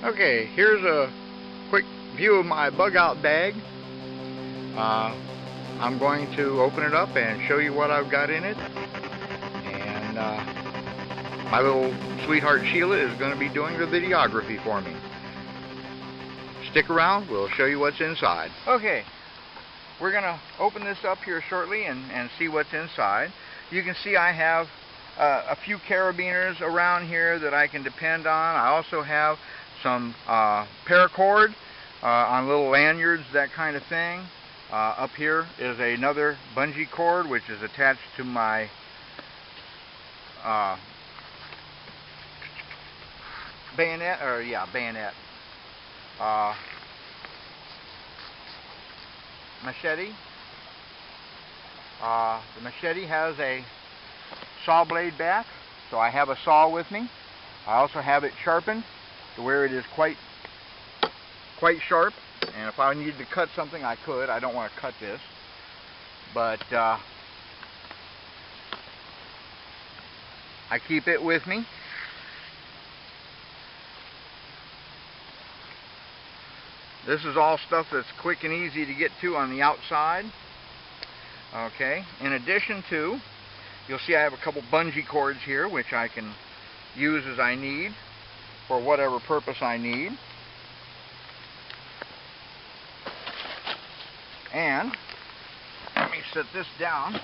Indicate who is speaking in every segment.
Speaker 1: Okay, here's a quick view of my bug out bag. I'm going to open it up and show you what I've got in it. And my little sweetheart Sheila is going to be doing the videography for me. Stick around, we'll show you what's inside. Okay, we're going to open this up here shortly and see what's inside. You can see I have a few carabiners around here that I can depend on. I also have some paracord on little lanyards, that kind of thing. Up here is another bungee cord which is attached to my bayonet, machete. The machete has a saw blade back, so I have a saw with me. I also have it sharpened to where it is quite sharp, and if I needed to cut something I could. I don't want to cut this, but I keep it with me. This is all stuff that's quick and easy to get to on the outside. Okay, in addition to, you'll see I have a couple bungee cords here which I can use as I need for whatever purpose I need. And let me set this down.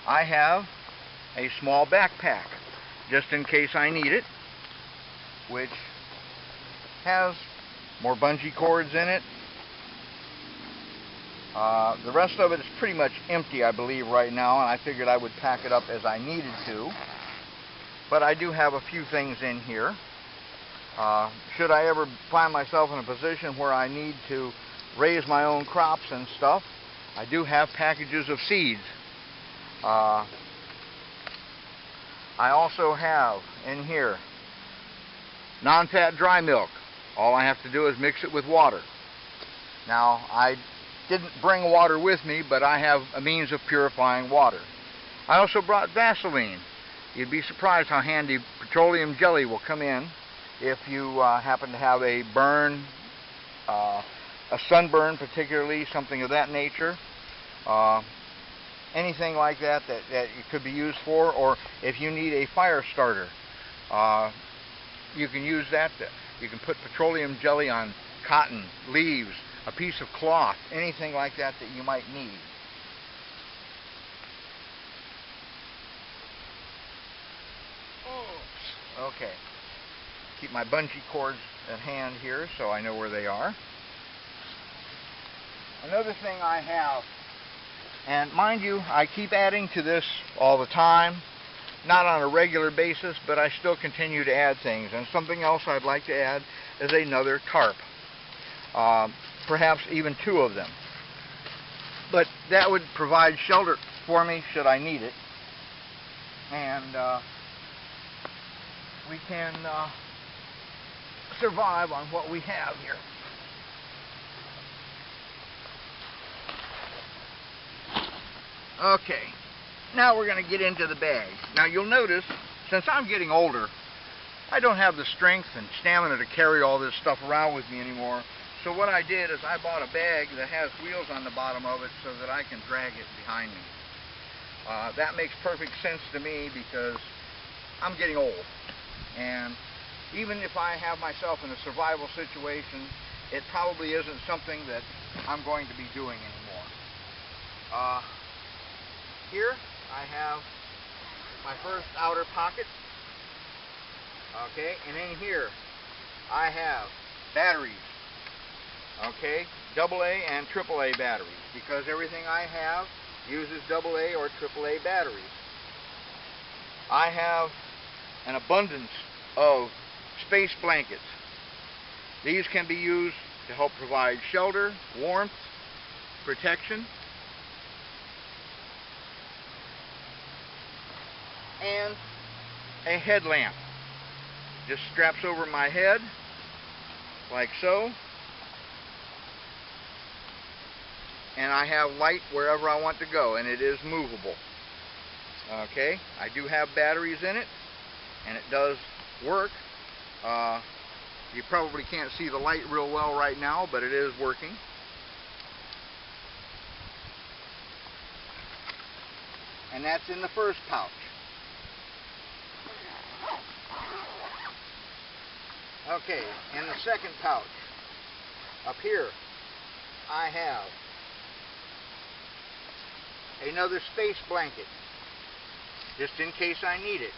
Speaker 1: I have a small backpack just in case I need it, which has more bungee cords in it. The rest of it is pretty much empty, I believe, right now, and I figured I would pack it up as I needed to. But I do have a few things in here. Should I ever find myself in a position where I need to raise my own crops and stuff, I do have packages of seeds. I also have in here non-fat dry milk. All I have to do is mix it with water. Now, I didn't bring water with me, but I have a means of purifying water. I also brought Vaseline. You'd be surprised how handy petroleum jelly will come in if you happen to have a burn, a sunburn particularly, something of that nature. Anything like that it could be used for, or if you need a fire starter, you can use that. You can put petroleum jelly on cotton, leaves, a piece of cloth, anything like that that you might need. Oops. Okay. Keep my bungee cords at hand here so I know where they are. Another thing I have, and mind you, I keep adding to this all the time, not on a regular basis, but I still continue to add things. And something else I'd like to add is another tarp. Perhaps even two of them. But that would provide shelter for me should I need it. And we can survive on what we have here. Okay, now we're going to get into the bag. Now you'll notice, since I'm getting older, I don't have the strength and stamina to carry all this stuff around with me anymore. So what I did is I bought a bag that has wheels on the bottom of it so that I can drag it behind me. That makes perfect sense to me because I'm getting old. And even if I have myself in a survival situation, it probably isn't something that I'm going to be doing anymore. Here I have my first outer pocket. Okay, and in here I have batteries. Okay, AA and AAA batteries, because everything I have uses AA or AAA batteries. I have an abundance of space blankets. These can be used to help provide shelter, warmth, protection, and a headlamp. Just straps over my head like so. And I have light wherever I want to go, and it is movable. Okay, I do have batteries in it, and it does work. You probably can't see the light real well right now, but it is working. And that's in the first pouch. Okay, in the second pouch, up here, I have another space blanket, just in case I need it.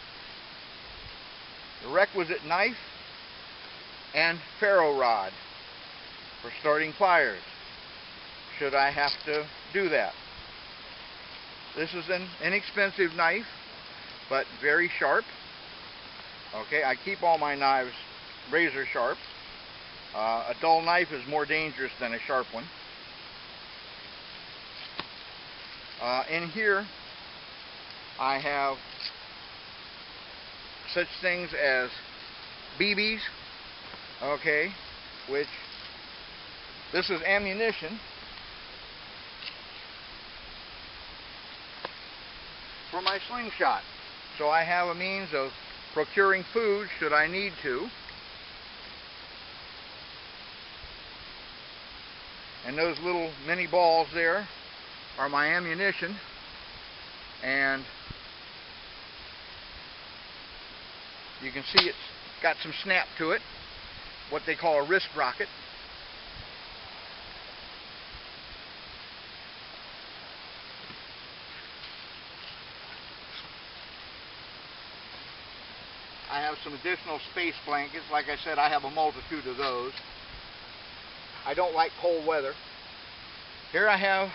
Speaker 1: The requisite knife and ferro rod for starting fires, should I have to do that. This is an inexpensive knife, but very sharp. Okay, I keep all my knives razor sharp. A dull knife is more dangerous than a sharp one. In here, I have such things as BBs, okay, which this is ammunition for my slingshot. So I have a means of procuring food should I need to. And those little mini balls there are my ammunition. And you can see it's got some snap to it, what they call a wrist rocket. I have some additional space blankets. Like I said, I have a multitude of those. I don't like cold weather. Here I have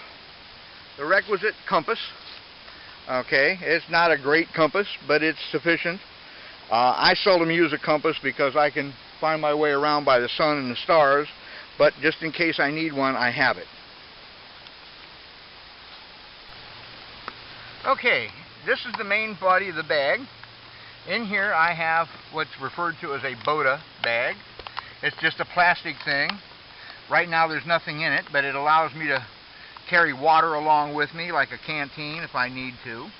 Speaker 1: the requisite compass. Okay, it's not a great compass, but it's sufficient. I seldom use a compass because I can find my way around by the sun and the stars, but just in case I need one, I have it. Okay, this is the main body of the bag. In here I have what's referred to as a Bugout bag. It's just a plastic thing. Right now there's nothing in it, but it allows me to carry water along with me like a canteen if I need to.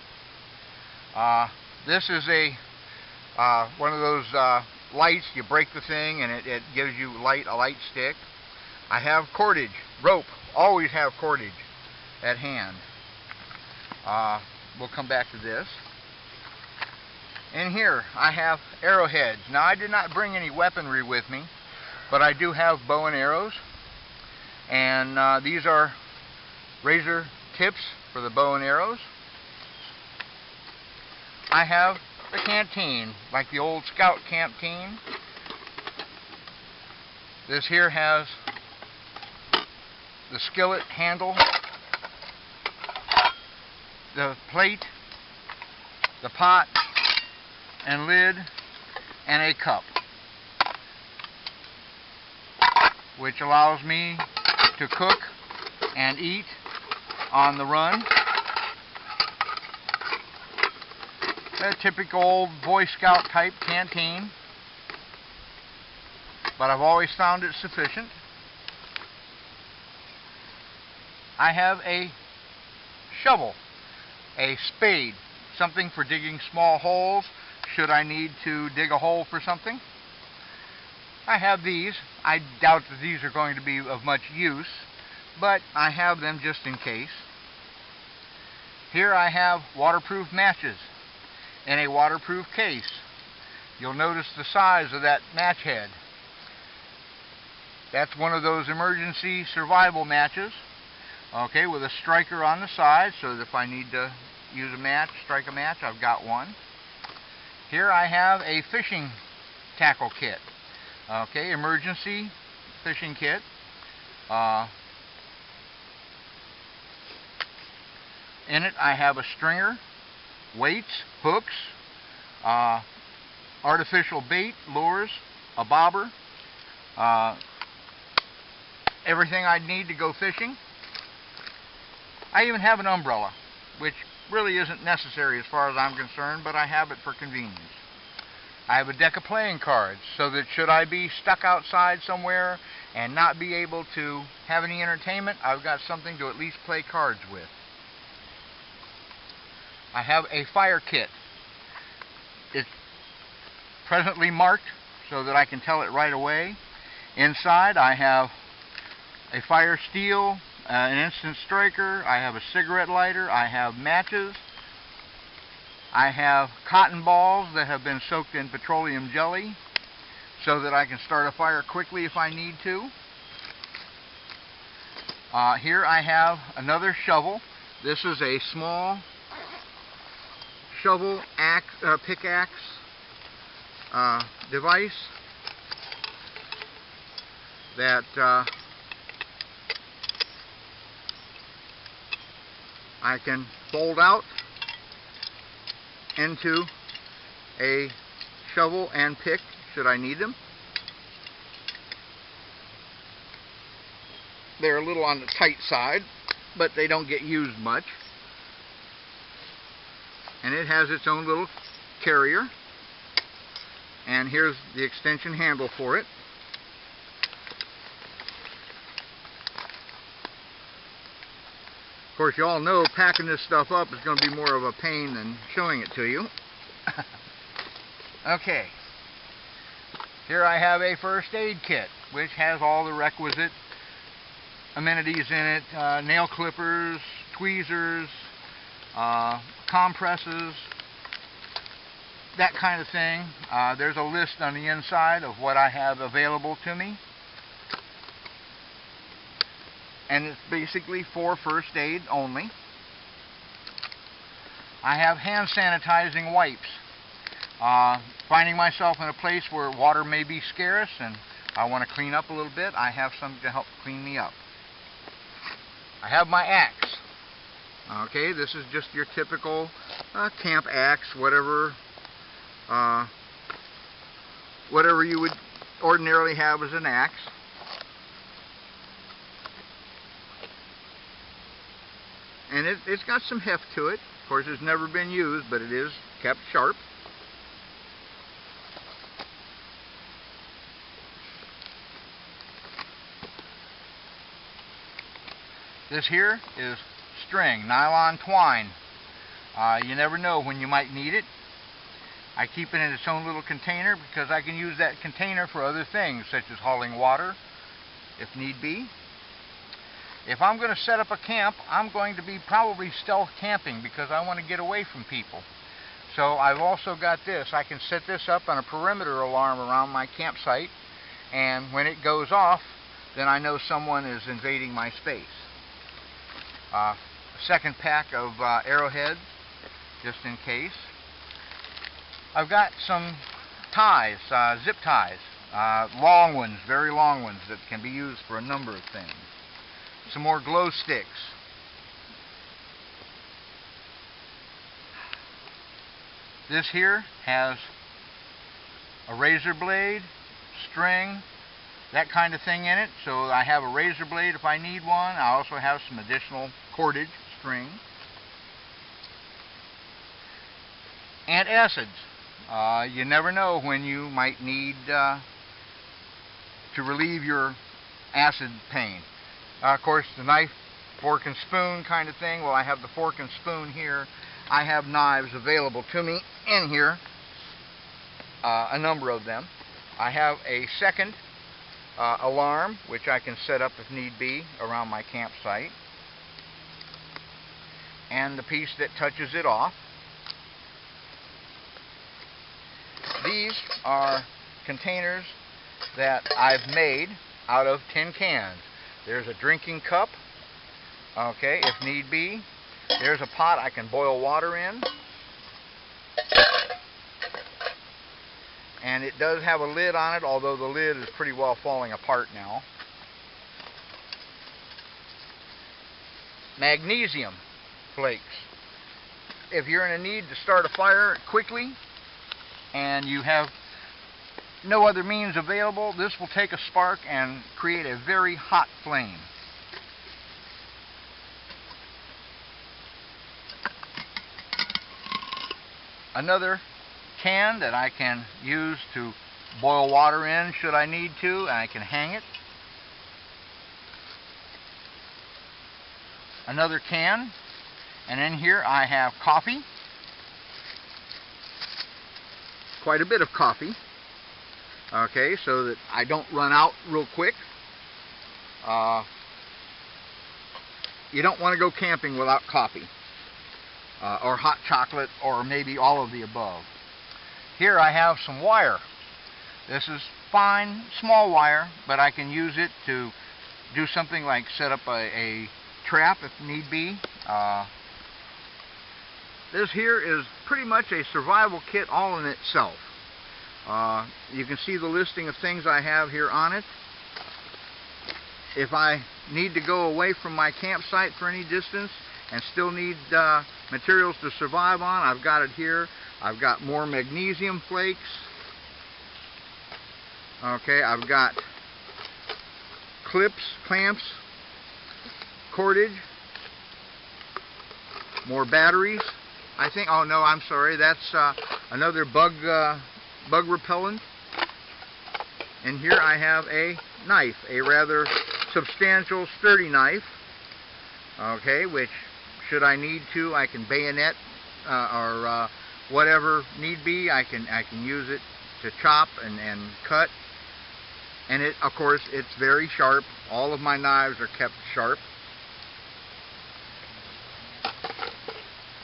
Speaker 1: This is one of those lights. You break the thing and it gives you a light stick. I have cordage, rope, always have cordage at hand. We'll come back to this. In here I have arrowheads. Now I did not bring any weaponry with me, but I do have bow and arrows, and these are razor tips for the bow and arrows. I have the canteen, like the old scout canteen. This here has the skillet handle, the plate, the pot and lid, and a cup, which allows me to cook and eat on the run. A typical old Boy Scout type canteen, but I've always found it sufficient. I have a shovel, a spade, something for digging small holes should I need to dig a hole for something. I have these. I doubt that these are going to be of much use, but I have them just in case. Here I have waterproof matches in a waterproof case. You'll notice the size of that match head. That's one of those emergency survival matches, okay, with a striker on the side, so that if I need to use a match, strike a match, I've got one. Here I have a fishing tackle kit, okay, emergency fishing kit. In it I have a stringer, weights, hooks, artificial bait, lures, a bobber, everything I'd need to go fishing. I even have an umbrella, which really isn't necessary as far as I'm concerned, but I have it for convenience. I have a deck of playing cards, so that should I be stuck outside somewhere and not be able to have any entertainment, I've got something to at least play cards with. I have a fire kit. presently marked so that I can tell it right away. Inside I have a fire steel, an instant striker, I have a cigarette lighter, I have matches, I have cotton balls that have been soaked in petroleum jelly so that I can start a fire quickly if I need to. Here I have another shovel. This is a small shovel pickaxe device that I can fold out into a shovel and pick should I need them. They're a little on the tight side, but they don't get used much. And it has its own little carrier. And here's the extension handle for it. Of course, you all know packing this stuff up is going to be more of a pain than showing it to you. Okay. Here I have a first aid kit, which has all the requisite amenities in it. Nail clippers, tweezers, compresses, that kind of thing. There's a list on the inside of what I have available to me. And it's basically for first aid only. I have hand sanitizing wipes. Finding myself in a place where water may be scarce and I want to clean up a little bit, I have some to help clean me up. I have my axe. Okay, this is just your typical camp axe, whatever you would ordinarily have as an axe. And it's got some heft to it. Of course, it's never been used, but it is kept sharp. This here is string, nylon twine. You never know when you might need it. I keep it in its own little container because I can use that container for other things, such as hauling water, if need be. If I'm going to set up a camp, I'm going to be probably stealth camping because I want to get away from people. So I've also got this. I can set this up on a perimeter alarm around my campsite, and when it goes off, then I know someone is invading my space. A second pack of arrowheads, just in case. I've got some ties, zip ties, long ones, very long ones that can be used for a number of things. Some more glow sticks. This here has a razor blade, string, that kind of thing in it. So I have a razor blade if I need one. I also have some additional cordage, string. Antacids. You never know when you might need to relieve your acid pain. Of course, the knife, fork and spoon kind of thing. Well, I have the fork and spoon here. I have knives available to me in here, a number of them. I have a second alarm, which I can set up if need be around my campsite, and the piece that touches it off. These are containers that I've made out of tin cans. There's a drinking cup, okay, if need be. There's a pot I can boil water in. And it does have a lid on it, although the lid is pretty well falling apart now. Magnesium flakes. If you're in a need to start a fire quickly and you have no other means available, this will take a spark and create a very hot flame. Another can that I can use to boil water in should I need to, and I can hang it. Another can, and in here I have coffee. quite a bit of coffee, okay, so that I don't run out real quick. You don't want to go camping without coffee, or hot chocolate, or maybe all of the above. Here I have some wire. This is fine, small wire, but I can use it to do something like set up a trap if need be. This here is pretty much a survival kit all in itself. You can see the listing of things I have here on it. If I need to go away from my campsite for any distance and still need materials to survive on, I've got it here. I've got more magnesium flakes. Okay, I've got clips, clamps, cordage, more batteries. I think, oh no, I'm sorry, that's another bug repellent. And here I have a knife, a rather substantial, sturdy knife. Okay, which, should I need to, I can bayonet or whatever need be. I can use it to chop and cut. And it, of course, it's very sharp. All of my knives are kept sharp.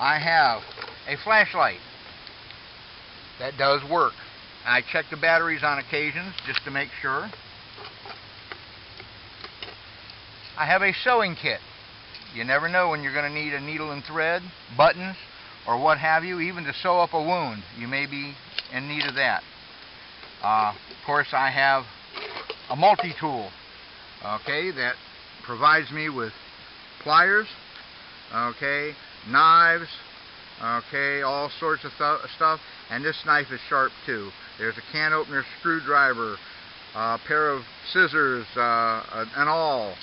Speaker 1: I have a flashlight that does work. I check the batteries on occasions just to make sure. I have a sewing kit. You never know when you're going to need a needle and thread, buttons, or what have you, even to sew up a wound. You may be in need of that. Of course, I have a multi-tool, okay, that provides me with pliers, okay, knives, okay, all sorts of stuff. And this knife is sharp too. There's a can opener, screwdriver, a pair of scissors, an awl,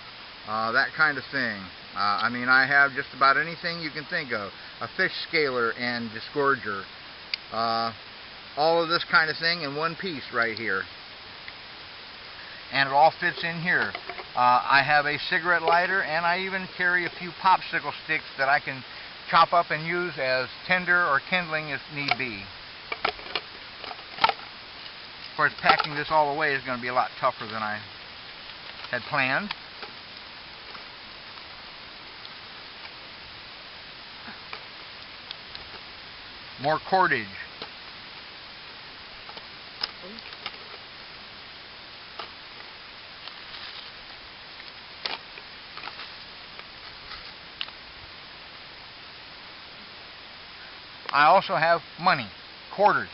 Speaker 1: that kind of thing. I mean, I have just about anything you can think of. A fish scaler and disgorger. All of this kind of thing in one piece right here. And it all fits in here. I have a cigarette lighter, and I even carry a few popsicle sticks that I can chop up and use as tinder or kindling if need be. Of course, packing this all away is going to be a lot tougher than I had planned. More cordage. I also have money, quarters.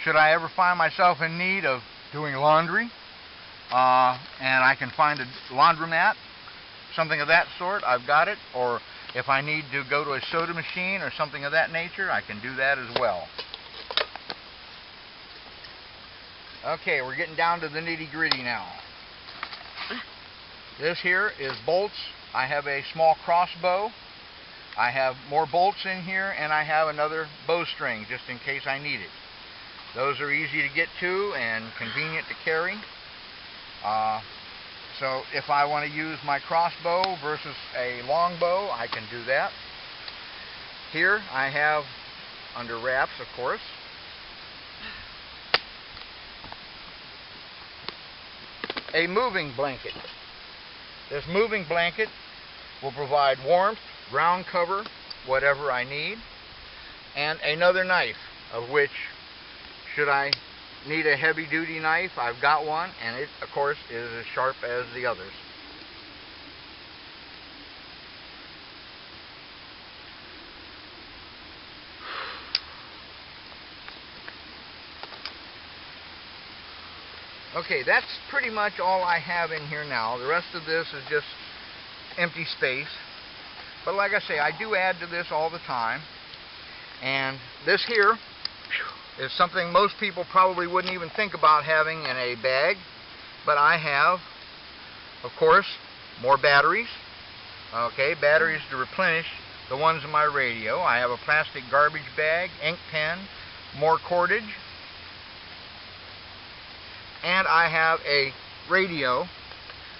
Speaker 1: Should I ever find myself in need of doing laundry, and I can find a laundromat, something of that sort, I've got it. Or if I need to go to a soda machine or something of that nature, I can do that as well. Okay, we're getting down to the nitty-gritty now. This here is bolts. I have a small crossbow. I have more bolts in here, and I have another bowstring just in case I need it. Those are easy to get to and convenient to carry. So if I want to use my crossbow versus a longbow, I can do that. Here I have, under wraps of course, a moving blanket. This moving blanket will provide warmth, ground cover, whatever I need, and another knife, of which, should I need a heavy-duty knife, I've got one, and it, of course, is as sharp as the others. Okay, that's pretty much all I have in here now. The rest of this is just empty space. But like I say, I do add to this all the time. And this here is something most people probably wouldn't even think about having in a bag. But I have, of course, more batteries. Okay, batteries to replenish the ones in my radio. I have a plastic garbage bag, ink pen, more cordage. And I have a radio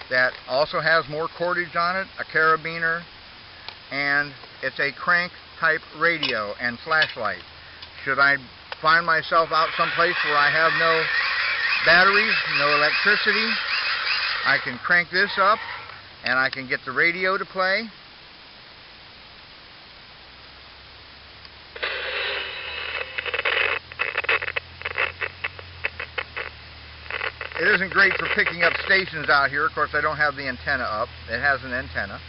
Speaker 1: that also has more cordage on it, a carabiner, and it's a crank type radio and flashlight. Should I find myself out someplace where I have no batteries, no electricity, I can crank this up and I can get the radio to play. It isn't great for picking up stations out here. Of course, I don't have the antenna up. It has an antenna.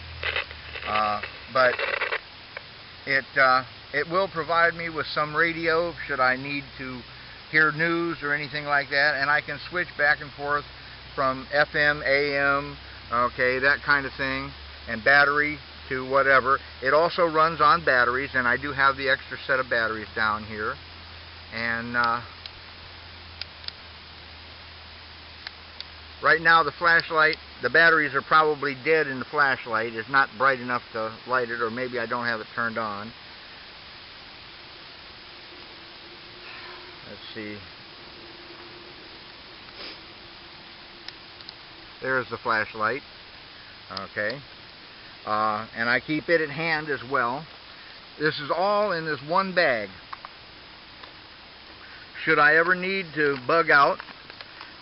Speaker 1: But it will provide me with some radio should I need to hear news or anything like that, and I can switch back and forth from FM, AM, okay, that kind of thing, and battery to whatever. It also runs on batteries, and I do have the extra set of batteries down here. And right now the flashlight, the batteries are probably dead in the flashlight. It's not bright enough to light it, or maybe I don't have it turned on. Let's see. There's the flashlight. Okay. And I keep it at hand as well. This is all in this one bag. Should I ever need to bug out,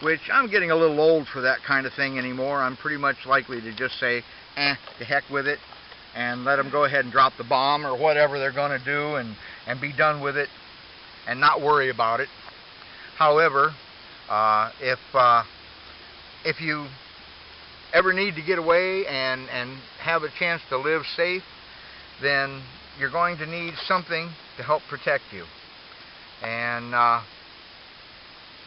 Speaker 1: which I'm getting a little old for that kind of thing anymore, I'm pretty much likely to just say, to heck with it, and let them go ahead and drop the bomb or whatever they're going to do, and be done with it, and not worry about it. However, if you ever need to get away and have a chance to live safe, then you're going to need something to help protect you. And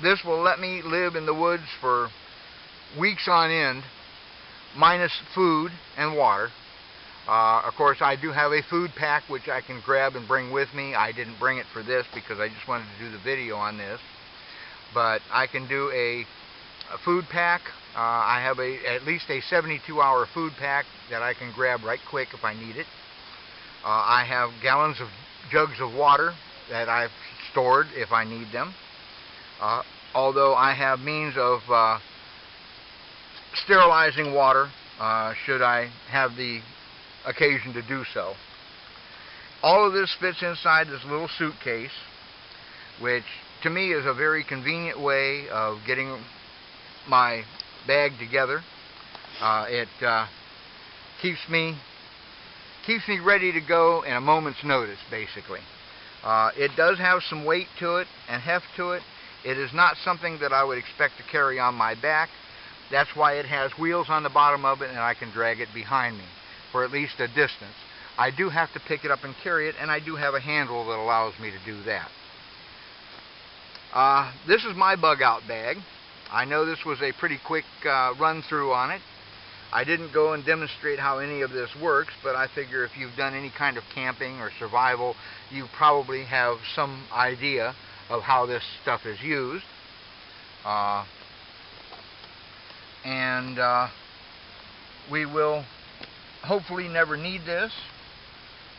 Speaker 1: this will let me live in the woods for weeks on end, minus food and water. Of course, I do have a food pack which I can grab and bring with me. I didn't bring it for this because I just wanted to do the video on this. But I can do a food pack. I have at least a 72-hour food pack that I can grab right quick if I need it. I have jugs of water that I've stored if I need them. Although I have means of sterilizing water should I have the occasion to do so. All of this fits inside this little suitcase, which to me is a very convenient way of getting my bag together. It keeps me ready to go in a moment's notice, basically. It does have some weight to it and heft to it. It is not something that I would expect to carry on my back. That's why it has wheels on the bottom of it, and I can drag it behind me for at least a distance. I do have to pick it up and carry it, and I do have a handle that allows me to do that. This is my bug out bag. I know this was a pretty quick run through on it. I didn't go and demonstrate how any of this works, but I figure if you've done any kind of camping or survival, you probably have some idea of how this stuff is used. We will hopefully never need this,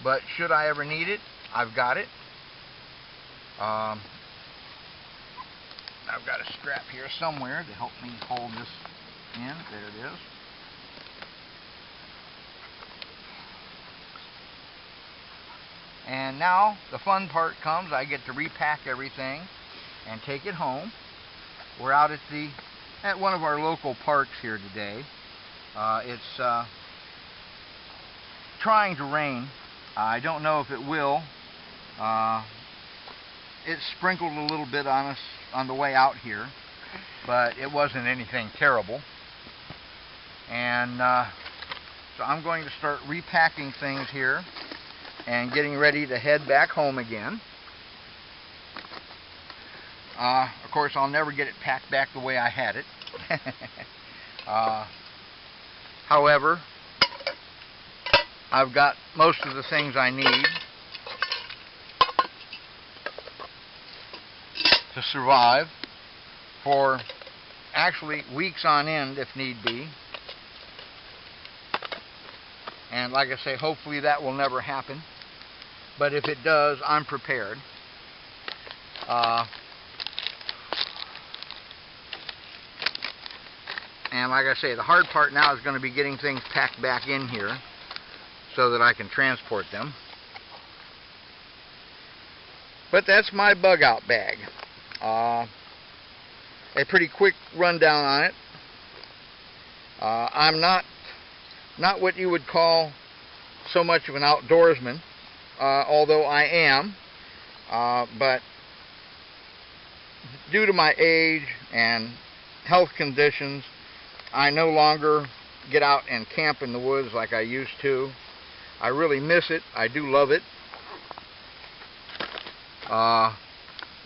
Speaker 1: but should I ever need it, I've got it. I've got a strap here somewhere to help me hold this in. There it is. And now the fun part comes. I get to repack everything and take it home. We're out at one of our local parks here today. It's trying to rain. I don't know if it will. It sprinkled a little bit on us on the way out here, but it wasn't anything terrible. And so I'm going to start repacking things here and getting ready to head back home again. Of course, I'll never get it packed back the way I had it. However, I've got most of the things I need to survive for actually weeks on end if need be. And like I say, hopefully that will never happen. But if it does, I'm prepared. And like I say, the hard part now is going to be getting things packed back in here so that I can transport them. But that's my bug out bag. A pretty quick rundown on it. I'm not what you would call so much of an outdoorsman, although I am. But due to my age and health conditions, I no longer get out and camp in the woods like I used to. I really miss it. I do love it.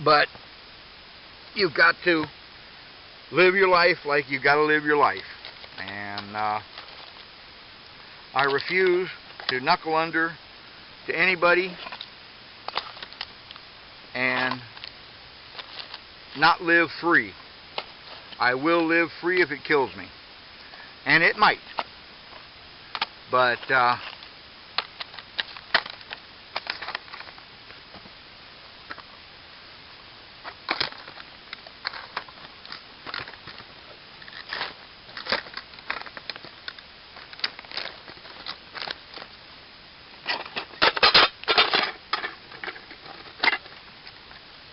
Speaker 1: But you've got to live your life like you've got to live your life. And I refuse to knuckle under to anybody and not live free. I will live free if it kills me. And it might. But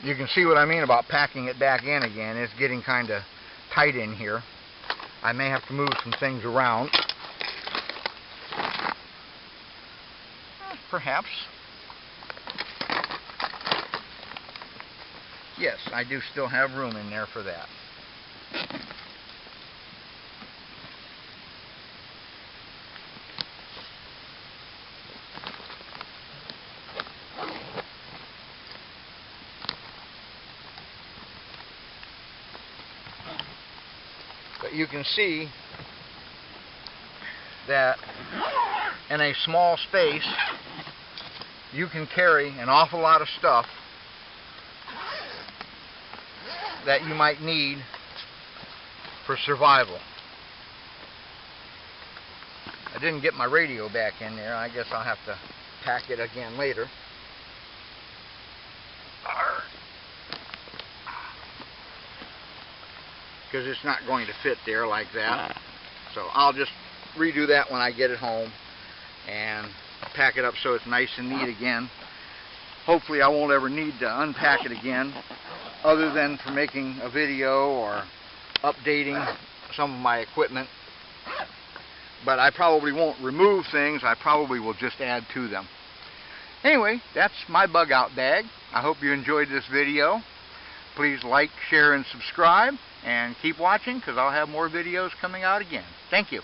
Speaker 1: you can see what I mean about packing it back in again. It's getting kind of tight in here. I may have to move some things around. Perhaps. Yes, I do still have room in there for that. But you can see that in a small space you can carry an awful lot of stuff that you might need for survival. I didn't get my radio back in there. I guess I'll have to pack it again later. Because it's not going to fit there like that. So I'll just redo that when I get it home and pack it up so it's nice and neat again. Hopefully I won't ever need to unpack it again, other than for making a video or updating some of my equipment. But I probably won't remove things. I probably will just add to them. Anyway, that's my bug out bag. I hope you enjoyed this video. Please like, share, and subscribe, and keep watching because I'll have more videos coming out again. Thank you.